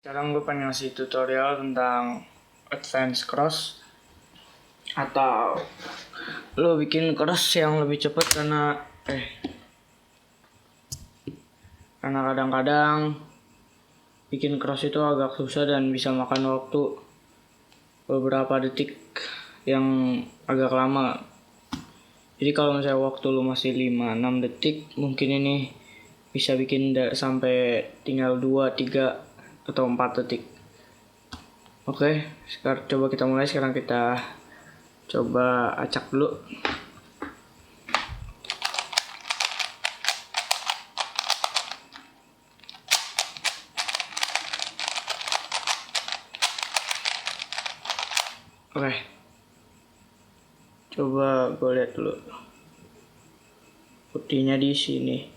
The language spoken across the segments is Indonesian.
Sekarang gue pengen ngasih tutorial tentang advance cross atau lo bikin cross yang lebih cepat karena kadang-kadang bikin cross itu agak susah dan bisa makan waktu beberapa detik yang agak lama. Jadi kalau misalnya waktu lo masih 5-6 detik, mungkin ini bisa bikin sampai tinggal 2, 3 atau 4 detik. Oke, sekarang coba kita mulai. Sekarang kita coba acak dulu. Oke, coba gue lihat dulu putihnya di sini.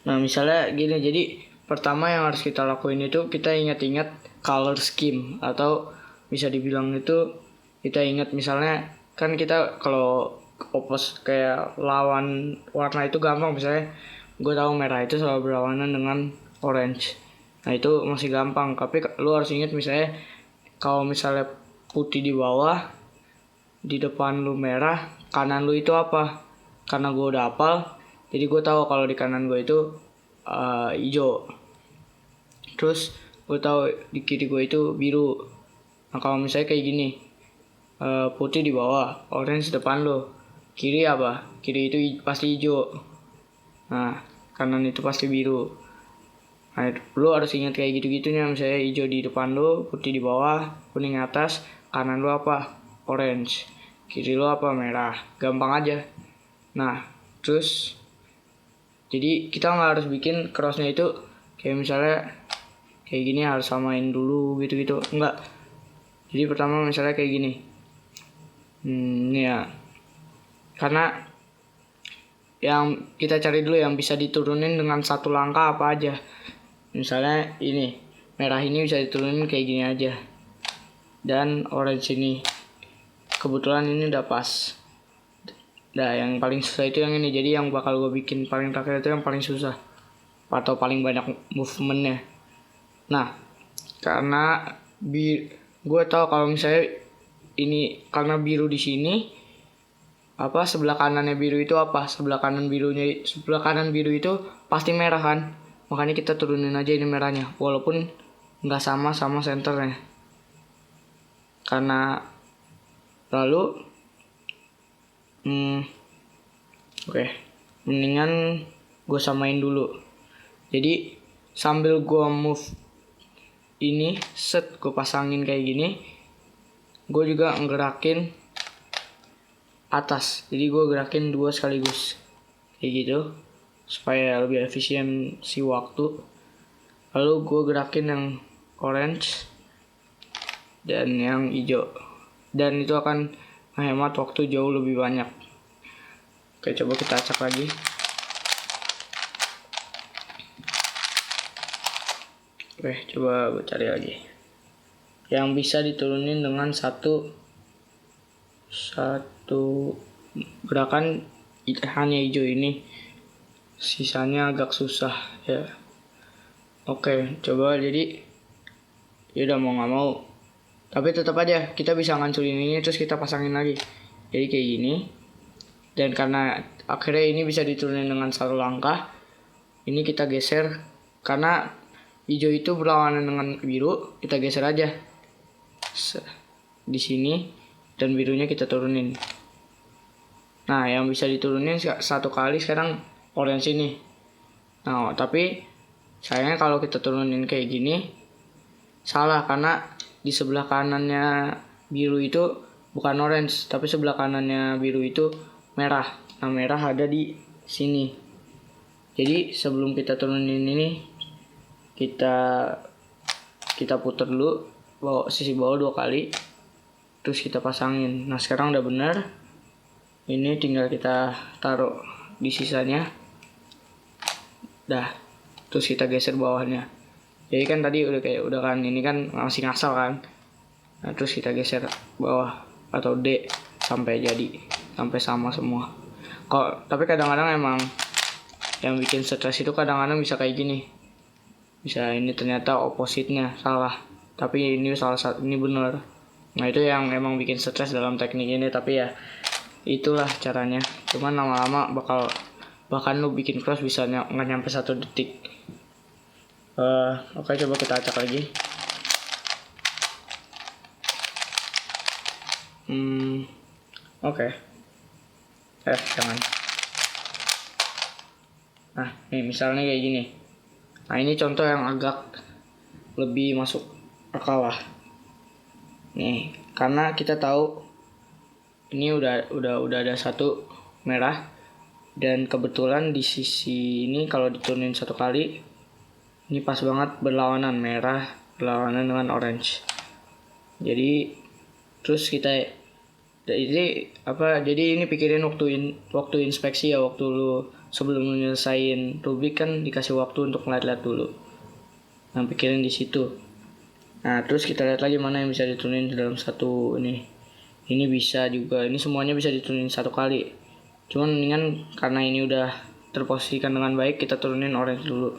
Nah, misalnya gini, jadi pertama yang harus kita lakuin itu kita ingat-ingat color scheme, atau bisa dibilang itu kita ingat, misalnya kan kita kalau opos kayak lawan warna itu gampang. Misalnya gue tahu merah itu selalu berlawanan dengan orange, nah itu masih gampang. Tapi lu harus ingat, misalnya kalau misalnya putih di bawah, di depan lu merah, kanan lu itu apa? Karena gue udah hafal, jadi gue tahu kalau di kanan gue itu hijau. Terus gue tahu di kiri gue itu biru. Nah kalau misalnya kayak gini, putih di bawah, orange depan lo, kiri apa? Kiri itu pasti hijau. Nah kanan itu pasti biru. Nah lo harus ingat kayak gitu-gitunya. Misalnya hijau di depan lo, putih di bawah, kuning atas, kanan lo apa? Orange. Kiri lo apa? Merah. Gampang aja. Nah terus jadi kita nggak harus bikin crossnya itu kayak misalnya kayak gini harus samain dulu gitu-gitu, enggak. Jadi pertama misalnya kayak gini, ini ya, karena yang kita cari dulu yang bisa diturunin dengan satu langkah apa aja. Misalnya ini merah ini bisa diturunin kayak gini aja, dan orange ini kebetulan ini udah pas. Nah yang paling susah itu yang ini, jadi yang bakal gue bikin paling terakhir itu yang paling susah atau paling banyak movementnya. Nah karena gue tahu kalau misalnya ini karena biru di sini, apa sebelah kanannya biru itu apa? Sebelah kanan biru itu pasti merah kan? Makanya kita turunin aja ini merahnya, walaupun nggak sama senternya. Karena lalu oke, mendingan gue samain dulu. Jadi sambil gue move ini, set gue pasangin kayak gini, gue juga ngerakin atas. Jadi gue gerakin 2 sekaligus kayak gitu supaya lebih efisiensi waktu. Lalu gue gerakin yang orange dan yang hijau, dan itu akan menghemat waktu jauh lebih banyak. Oke, coba kita acak lagi. Oke, coba gue cari lagi yang bisa diturunin dengan satu gerakan, hanya hijau ini, sisanya agak susah ya. Oke, coba. Jadi ya udah, mau nggak mau, tapi tetap aja kita bisa ngancurin ini terus kita pasangin lagi. Jadi kayak gini, dan karena akhirnya ini bisa diturunin dengan satu langkah, ini kita geser karena hijau itu berlawanan dengan biru, kita geser aja di sini, dan birunya kita turunin. Nah yang bisa diturunin satu kali sekarang orange ini. Nah tapi sayangnya kalau kita turunin kayak gini salah, karena di sebelah kanannya biru itu bukan orange, tapi sebelah kanannya biru itu merah. Nah merah ada di sini. Jadi sebelum kita turunin ini, kita putar dulu sisi bawah 2 kali, terus kita pasangin. Nah sekarang udah benar. Ini tinggal kita taruh di sisanya. Dah, terus kita geser bawahnya. Jadi kan tadi udah kan, ini kan masih ngasal kan. Nah terus kita geser bawah atau D sampai sama semua. Tapi kadang-kadang emang yang bikin stres itu kadang-kadang bisa kayak gini. Bisa ini ternyata opposite-nya salah. tapi ini salah satu, ini bener. Nah itu yang emang bikin stres dalam teknik ini, tapi ya itulah caranya. Cuman lama-lama bahkan lu bikin cross bisa nggak nyampe 1 detik. Oke, coba kita acak lagi. Oke. Jangan. Nah, nih misalnya kayak gini. Nah, ini contoh yang agak lebih masuk akal lah. Nih, karena kita tahu ini udah ada 1 merah, dan kebetulan di sisi ini kalau diturunin 1 kali, ini pas banget berlawanan, merah berlawanan dengan orange. Jadi terus jadi ini pikirin waktu inspeksi ya, waktu lu sebelum nyelesain rubik kan dikasih waktu untuk ngeliat dulu. Nah, pikirin di situ. Nah, terus kita lihat lagi mana yang bisa diturunin dalam 1 ini. Ini bisa juga, ini semuanya bisa diturunin 1 kali. Cuman mendingan karena ini udah terposisikan dengan baik, kita turunin orange dulu.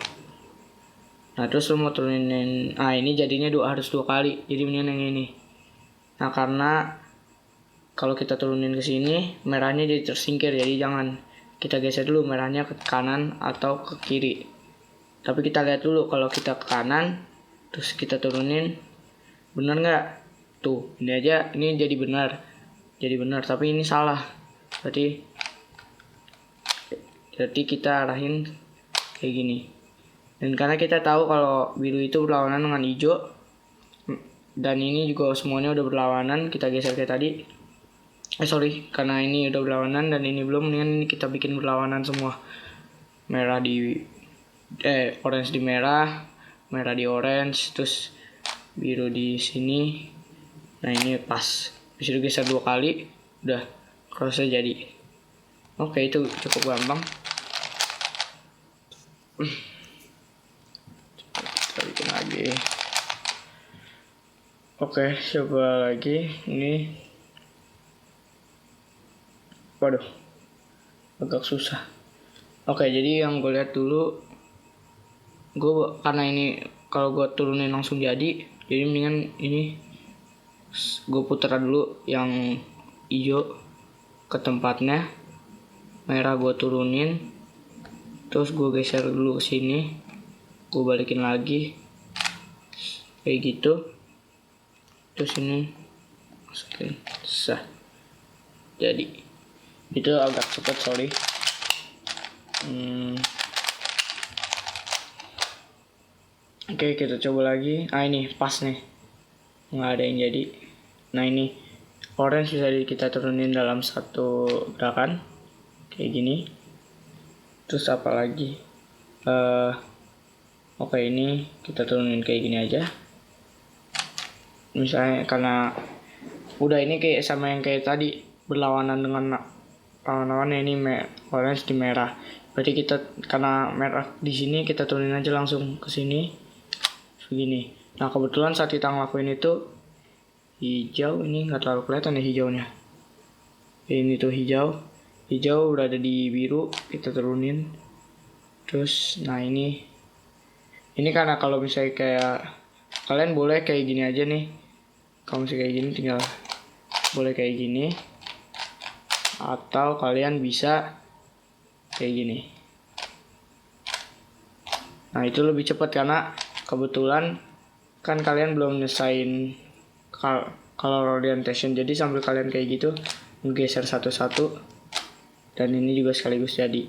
Nah, terus lu mau turunin, ini jadinya harus 2 kali. Jadi mendingan yang ini. Nah, karena kalau kita turunin ke sini, merahnya jadi tersingkir, jadi jangan. Kita geser dulu merahnya ke kanan atau ke kiri. Tapi kita lihat dulu, kalau kita ke kanan, terus kita turunin, bener nggak? Tuh, ini aja, ini jadi benar, tapi ini salah. Berarti kita arahin kayak gini. Dan karena kita tahu kalau biru itu berlawanan dengan hijau, dan ini juga semuanya udah berlawanan, kita geser kayak tadi. Karena ini udah berlawanan dan ini belum, mendingan ini kita bikin berlawanan semua. Orange di merah di orange, terus biru di sini. Nah, ini pas. Bisa digeser 2 kali, udah crossnya jadi. Oke, itu cukup gampang. Kita bikin lagi. Oke, coba lagi. Ini waduh, agak susah. Oke, jadi yang gue lihat dulu, karena ini kalau gue turunin langsung jadi mendingan ini gue putar dulu yang hijau ke tempatnya, merah gue turunin, terus gue geser dulu ke sini, gue balikin lagi kayak gitu, terus ini masukin, jadi itu agak cepet, sorry. Oke, kita coba lagi. Ini pas nih, nggak ada yang jadi. Nah, ini orange bisa kita turunin dalam 1 gerakan kayak gini. Terus apa lagi? Oke, ini kita turunin kayak gini aja. Misalnya karena udah ini kayak sama yang kayak tadi, berlawanan dengan lawan-lawannya, ini orange di merah. Berarti kita karena merah di sini, kita turunin aja langsung ke sini begini. Nah, kebetulan saat kita ngelakuin itu hijau, ini nggak terlalu kelihatan ya hijaunya. Ini tuh hijau udah ada di biru, kita turunin. Terus nah ini karena kalau misalnya kayak kalian boleh kayak gini aja nih. Kalau misalnya kayak gini tinggal boleh kayak gini, atau kalian bisa kayak gini. Nah, itu lebih cepat karena kebetulan kan kalian belum nyesain color orientation, jadi sambil kalian kayak gitu menggeser satu-satu, dan ini juga sekaligus jadi.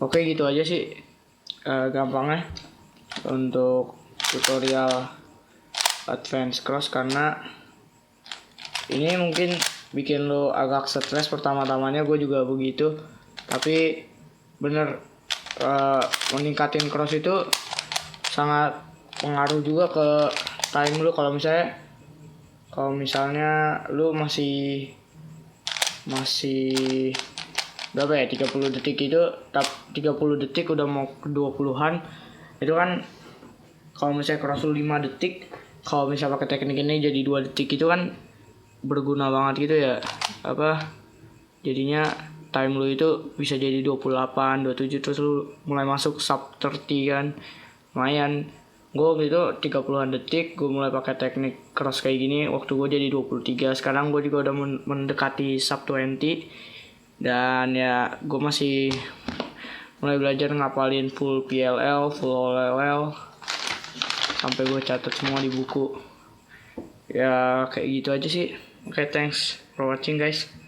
Oke, gitu aja sih gampangnya untuk tutorial advance cross, karena ini mungkin bikin lo agak stres pertama-tamanya, gue juga begitu, tapi bener meningkatin cross itu sangat pengaruh juga ke time lu. Kalau misalnya lu masih berapa ya, 30 detik itu, 30 detik udah mau ke 20-an, itu kan kalau misalnya cross lu 5 detik, kalau misalnya pakai teknik ini jadi 2 detik, itu kan berguna banget gitu ya. Jadinya time lu itu bisa jadi 28, 27, terus lu mulai masuk sub 30 kan, lumayan. gue waktu itu 30-an detik gue mulai pakai teknik cross kayak gini waktu gue jadi 23. Sekarang gue juga udah mendekati sub 20, dan ya gue masih mulai belajar ngapalin full PLL, full OLL, sampai gue catat semua di buku. Ya kayak gitu aja sih. Oke, thanks for watching guys.